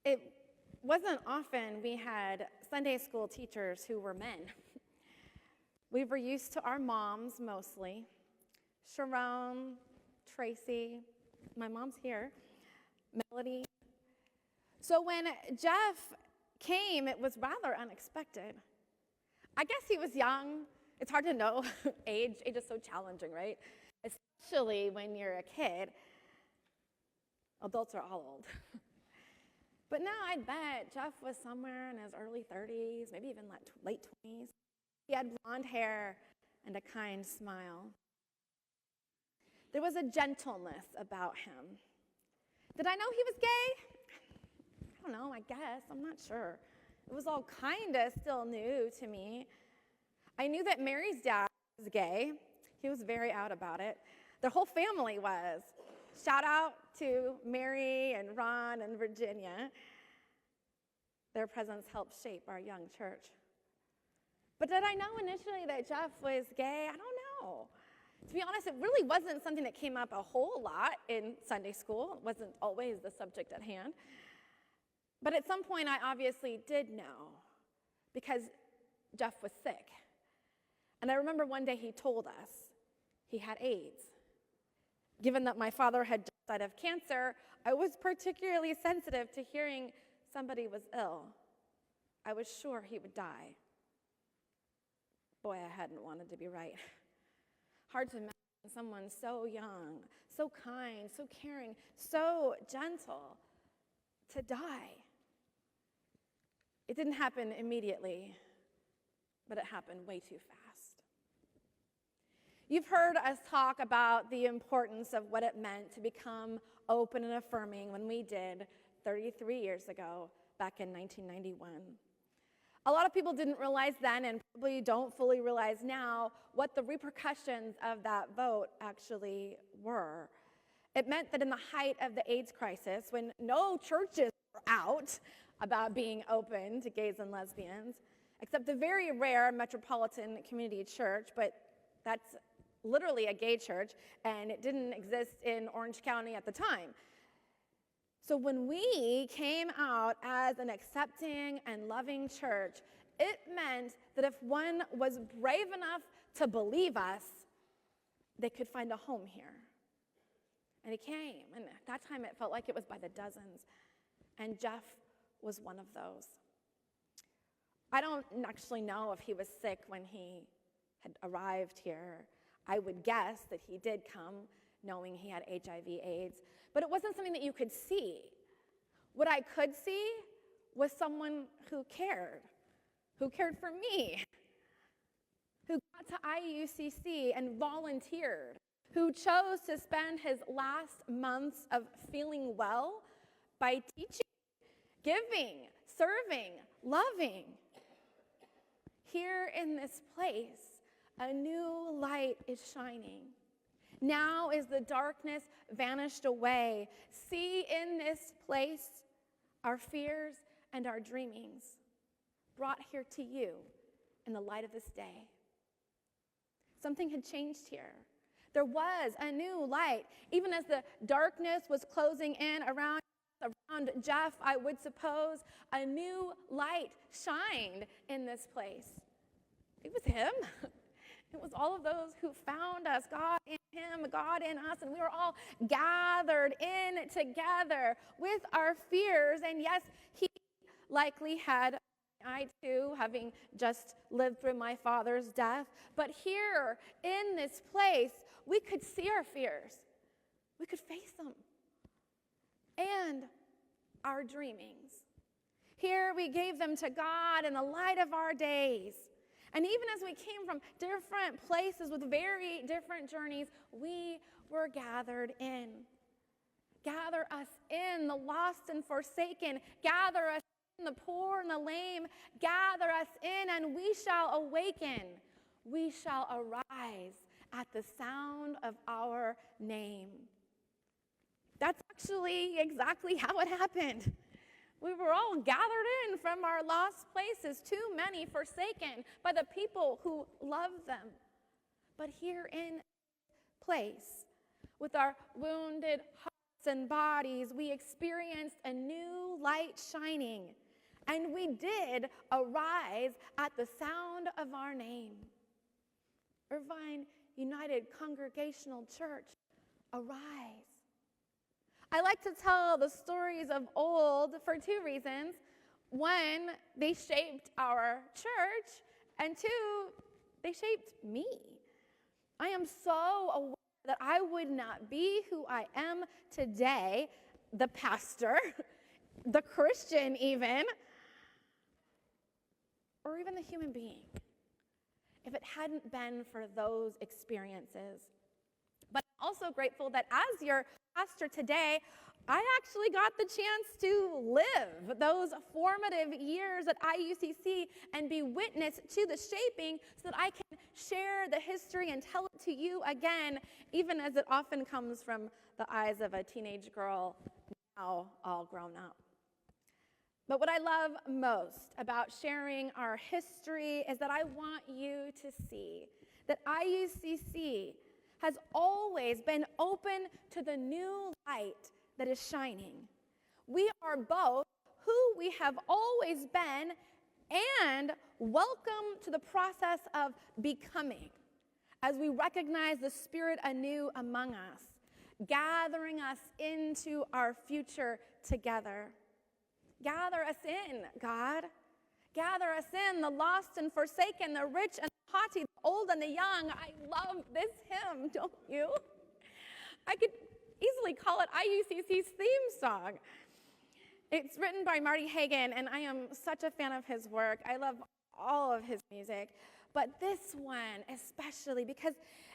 it wasn't often we had Sunday school teachers who were men. We were used to our moms mostly. Sharon, Tracy, my mom's here, Melody. So when Jeff came, it was rather unexpected. I guess he was young. It's hard to know age. Age is so challenging, right? Especially when you're a kid. Adults are all old. But now I bet Jeff was somewhere in his early 30s, maybe even late 20s. He had blonde hair and a kind smile. There was a gentleness about him. Did I know he was gay? I don't know, I guess. I'm not sure. It was all kind of still new to me. I knew that Mary's dad was gay. He was very out about it. Their whole family was. Shout out to Mary and Ron and Virginia. Their presence helped shape our young church. But did I know initially that Jeff was gay? I don't know. To be honest, it really wasn't something that came up a whole lot in Sunday school. It wasn't always the subject at hand. But at some point, I obviously did know because Jeff was sick. And I remember one day he told us he had AIDS. Given that my father had just died of cancer, I was particularly sensitive to hearing somebody was ill. I was sure he would die. Boy, I hadn't wanted to be right. Hard to imagine someone so young, so kind, so caring, so gentle to die. It didn't happen immediately, but it happened way too fast. You've heard us talk about the importance of what it meant to become open and affirming when we did 33 years ago, back in 1991. A lot of people didn't realize then, and probably don't fully realize now, what the repercussions of that vote actually were. It meant that in the height of the AIDS crisis, when no churches were out about being open to gays and lesbians, except the very rare Metropolitan Community Church, but that's literally a gay church, and it didn't exist in Orange County at the time. So when we came out as an accepting and loving church, it meant that if one was brave enough to believe us, they could find a home here. And he came, and at that time it felt like it was by the dozens, and Jeff was one of those. I don't actually know if he was sick when he had arrived here. I would guess that he did come knowing he had HIV/AIDS, but it wasn't something that you could see. What I could see was someone who cared for me, who got to IUCC and volunteered, who chose to spend his last months of feeling well by teaching, giving, serving, loving. Here in this place, a new light is shining. Now is the darkness vanished away. See in this place our fears and our dreamings brought here to you in the light of this day. Something had changed here. There was a new light. Even as the darkness was closing in around Jeff, I would suppose, a new light shined in this place. It was him. It was all of those who found us, God in him, God in us, and we were all gathered in together with our fears. And yes, he likely had, I too, having just lived through my father's death. But here in this place, we could see our fears. We could face them. And our dreamings. Here we gave them to God in the light of our days. And even as we came from different places with very different journeys, we were gathered in. Gather us in, the lost and forsaken. Gather us in, the poor and the lame. Gather us in, and we shall awaken. We shall arise at the sound of our name. That's actually exactly how it happened. We were all gathered in from our lost places, too many forsaken by the people who loved them. But here in this place, with our wounded hearts and bodies, we experienced a new light shining, and we did arise at the sound of our name. Irvine United Congregational Church, arise. I like to tell the stories of old for two reasons. One, they shaped our church, and two, they shaped me. I am so aware that I would not be who I am today, the pastor, the Christian even, or even the human being, if it hadn't been for those experiences. But I'm also grateful that as your pastor today, I actually got the chance to live those formative years at IUCC and be witness to the shaping so that I can share the history and tell it to you again, even as it often comes from the eyes of a teenage girl now all grown up. But what I love most about sharing our history is that I want you to see that IUCC has always been open to the new light that is shining. We are both who we have always been and welcome to the process of becoming as we recognize the Spirit anew among us, gathering us into our future together. Gather us in, God. Gather us in, the lost and forsaken, the rich and the haughty, the old and the young. I love this hymn, don't you? I could easily call it IUCC's theme song. It's written by Marty Haugen, and I am such a fan of his work. I love all of his music, but this one especially because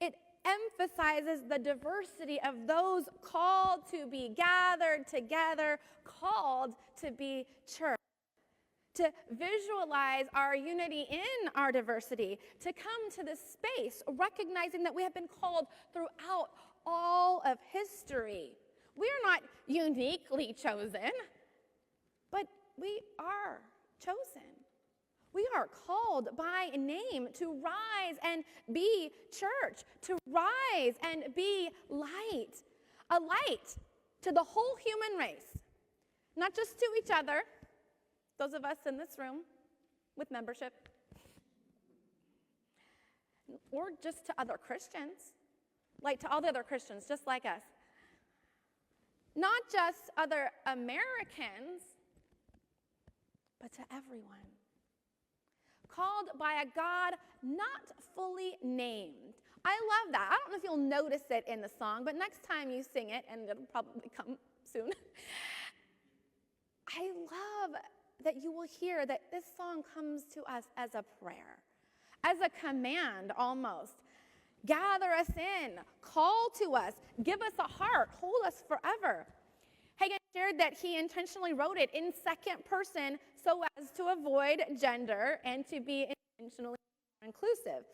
it emphasizes the diversity of those called to be gathered together, called to be church, to visualize our unity in our diversity, to come to this space recognizing that we have been called throughout all of history. We are not uniquely chosen, but we are chosen. We are called by name to rise and be church, to rise and be light, a light to the whole human race, not just to each other, those of us in this room with membership, or just to other Christians, like to all the other Christians just like us. Not just other Americans, but to everyone. Called by a God not fully named. I love that. I don't know if you'll notice it in the song, but next time you sing it, and it'll probably come soon, I love that you will hear that this song comes to us as a prayer, as a command almost. Gather us in, call to us, give us a heart, hold us forever. Haugen shared that he intentionally wrote it in second person so as to avoid gender and to be intentionally inclusive.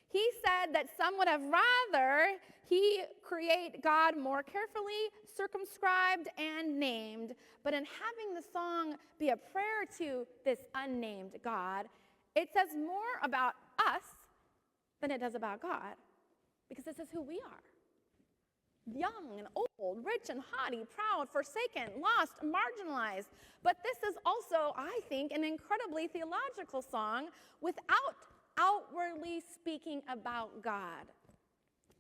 He said that some would have rather he create God more carefully circumscribed and named, but in having the song be a prayer to this unnamed God, it says more about us than it does about God, because this is who we are. Young and old, rich and haughty, proud, forsaken, lost, marginalized. But this is also, I think, an incredibly theological song without outwardly speaking about God.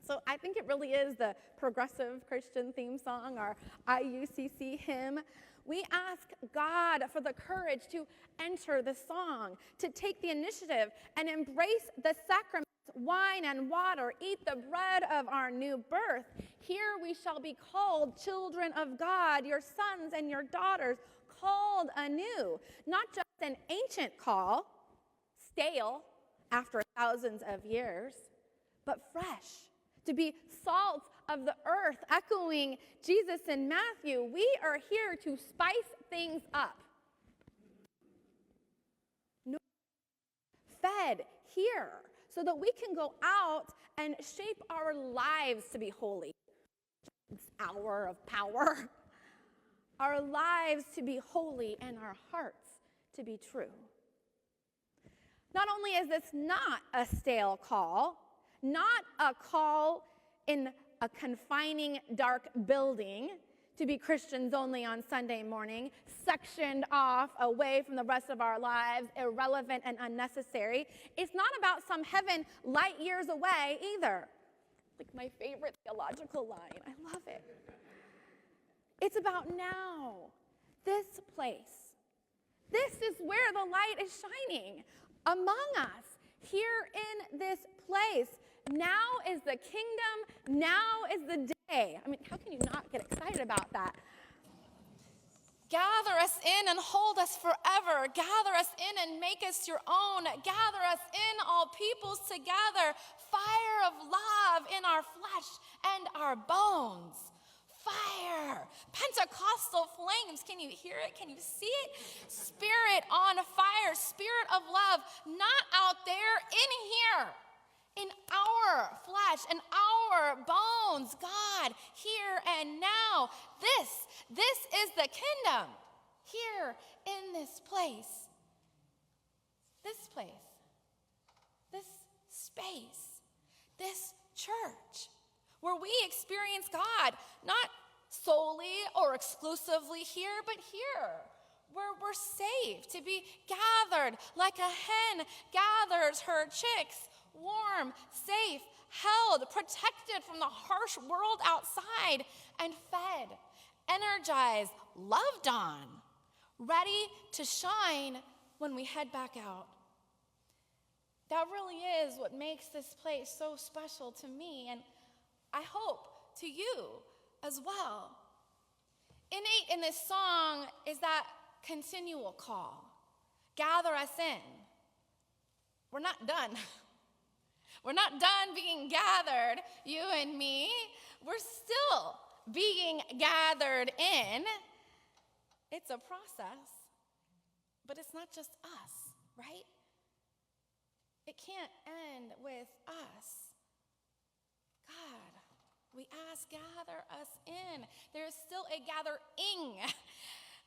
So I think it really is the progressive Christian theme song, our IUCC hymn. We ask God for the courage to enter the song, to take the initiative and embrace the sacraments, wine and water, eat the bread of our new birth. Here we shall be called children of God, your sons and your daughters, called anew. Not just an ancient call, stale after thousands of years, but fresh, to be salt of the earth, echoing Jesus in Matthew. We are here to spice things up. Fed here so that we can go out and shape our lives to be holy. This hour of power. Our lives to be holy and our hearts to be true. Not only is this not a stale call, not a call in a confining dark building to be Christians only on Sunday morning, sectioned off away from the rest of our lives, irrelevant and unnecessary. It's not about some heaven light years away either. Like my favorite theological line. I love it. It's about now, this place. This is where the light is shining among us, here in this place. Now is the kingdom. Now is the day. I mean, how can you not get excited about that? Gather us in and hold us forever. Gather us in and make us your own. Gather us in, all peoples together. Fire of love in our flesh and our bones. Fire. Pentecostal flames. Can you hear it? Can you see it? Spirit on fire. Spirit of love. Not out there, in here. In our flesh and our bones, God, here and now. This is the kingdom, here in this place. This place, this space, this church, where we experience God, not solely or exclusively here, but here, where we're saved, to be gathered like a hen gathers her chicks, warm, safe, held, protected from the harsh world outside, and fed, energized, loved on, ready to shine when we head back out. That really is what makes this place so special to me, and I hope to you as well. Innate in this song is that continual call. Gather us in. We're not done. We're not done being gathered, you and me. We're still being gathered in. It's a process, but it's not just us, right? It can't end with us. God, we ask, gather us in. There is still a gathering.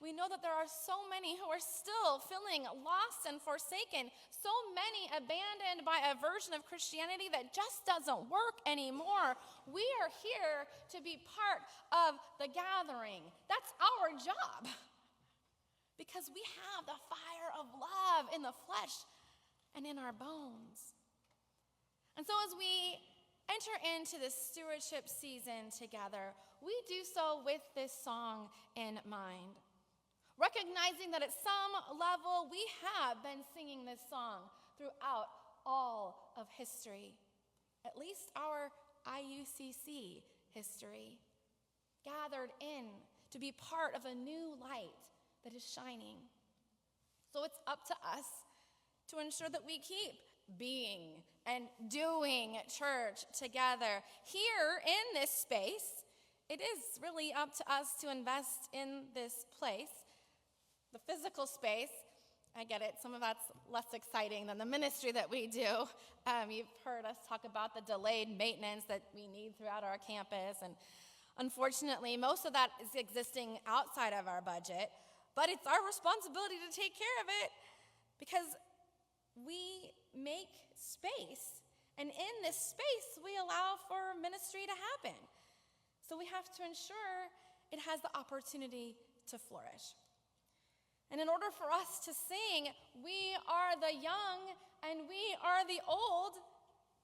We know that there are so many who are still feeling lost and forsaken, so many abandoned by a version of Christianity that just doesn't work anymore. We are here to be part of the gathering. That's our job, because we have the fire of love in the flesh and in our bones. And so as we enter into this stewardship season together, we do so with this song in mind. Recognizing that at some level we have been singing this song throughout all of history, at least our IUCC history, gathered in to be part of a new light that is shining. So it's up to us to ensure that we keep being and doing church together. Here in this space, it is really up to us to invest in this place. The physical space, I get it, some of that's less exciting than the ministry that we do. You've heard us talk about the delayed maintenance that we need throughout our campus, and unfortunately, most of that is existing outside of our budget, but it's our responsibility to take care of it because we make space, and in this space, we allow for ministry to happen. So we have to ensure it has the opportunity to flourish. And in order for us to sing, we are the young and we are the old,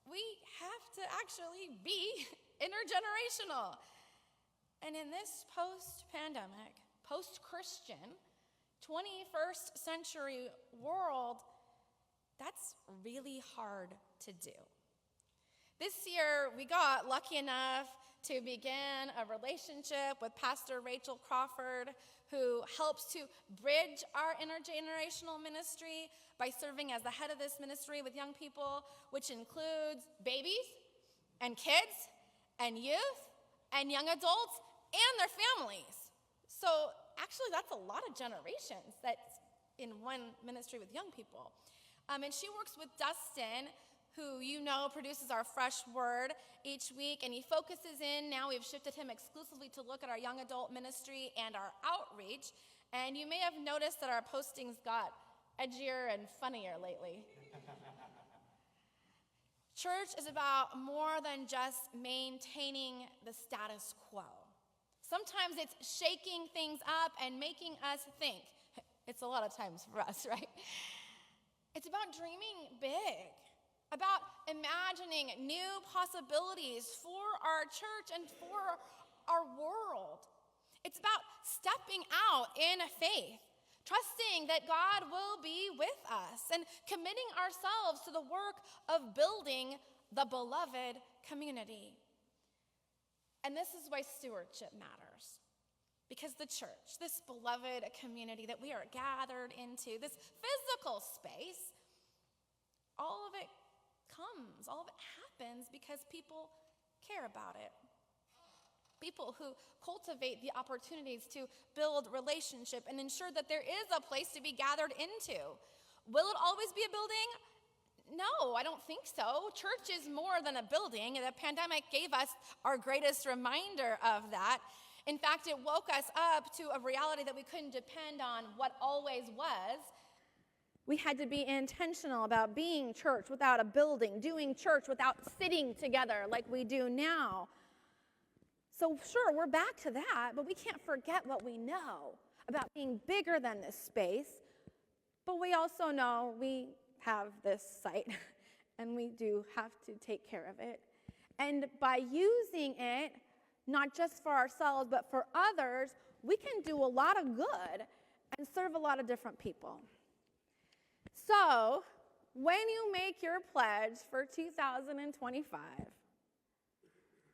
we have to actually be intergenerational. And in this post-pandemic, post-Christian, 21st century world, that's really hard to do. This year, we got lucky enough to begin a relationship with Pastor Rachel Crawford, who helps to bridge our intergenerational ministry by serving as the head of this ministry with young people, which includes babies and kids and youth and young adults and their families. So actually, that's a lot of generations that's in one ministry with young people. And she works with Dustin, who you know produces our fresh word each week, and he focuses in. Now we've shifted him exclusively to look at our young adult ministry and our outreach. And you may have noticed that our postings got edgier and funnier lately. Church is about more than just maintaining the status quo. Sometimes it's shaking things up and making us think. It's a lot of times for us, right? It's about dreaming big, about imagining new possibilities for our church and for our world. It's about stepping out in faith, trusting that God will be with us, and committing ourselves to the work of building the beloved community. And this is why stewardship matters. Because the church, this beloved community that we are gathered into, this physical space, all of it happens because people care about it. People who cultivate the opportunities to build relationship and ensure that there is a place to be gathered into. Will it always be a building? No, I don't think so. Church is more than a building. The pandemic gave us our greatest reminder of that. In fact, it woke us up to a reality that we couldn't depend on what always was. We had to be intentional about being church without a building, doing church without sitting together like we do now. So sure, we're back to that, but we can't forget what we know about being bigger than this space. But we also know we have this site, and we do have to take care of it. And by using it, not just for ourselves, but for others, we can do a lot of good and serve a lot of different people. So, when you make your pledge for 2025,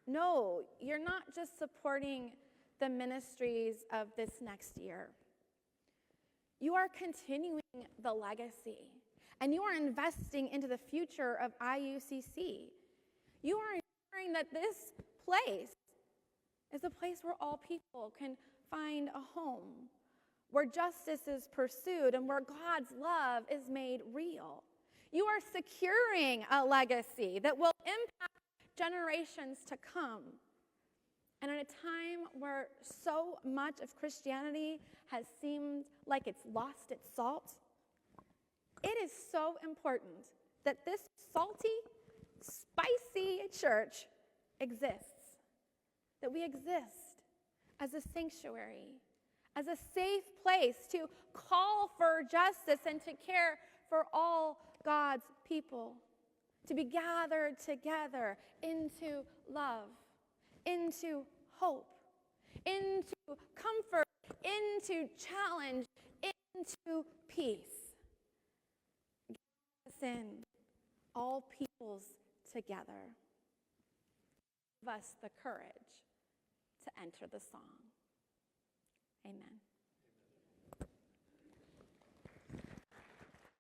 no, you're not just supporting the ministries of this next year. You are continuing the legacy, and you are investing into the future of IUCC. You are ensuring that this place is a place where all people can find a home, where justice is pursued, and where God's love is made real. You are securing a legacy that will impact generations to come. And at a time where so much of Christianity has seemed like it's lost its salt, it is so important that this salty, spicy church exists. That we exist as a sanctuary, as a safe place to call for justice and to care for all God's people, to be gathered together into love, into hope, into comfort, into challenge, into peace. Gather us in, all peoples together. Give us the courage to enter the song. Amen.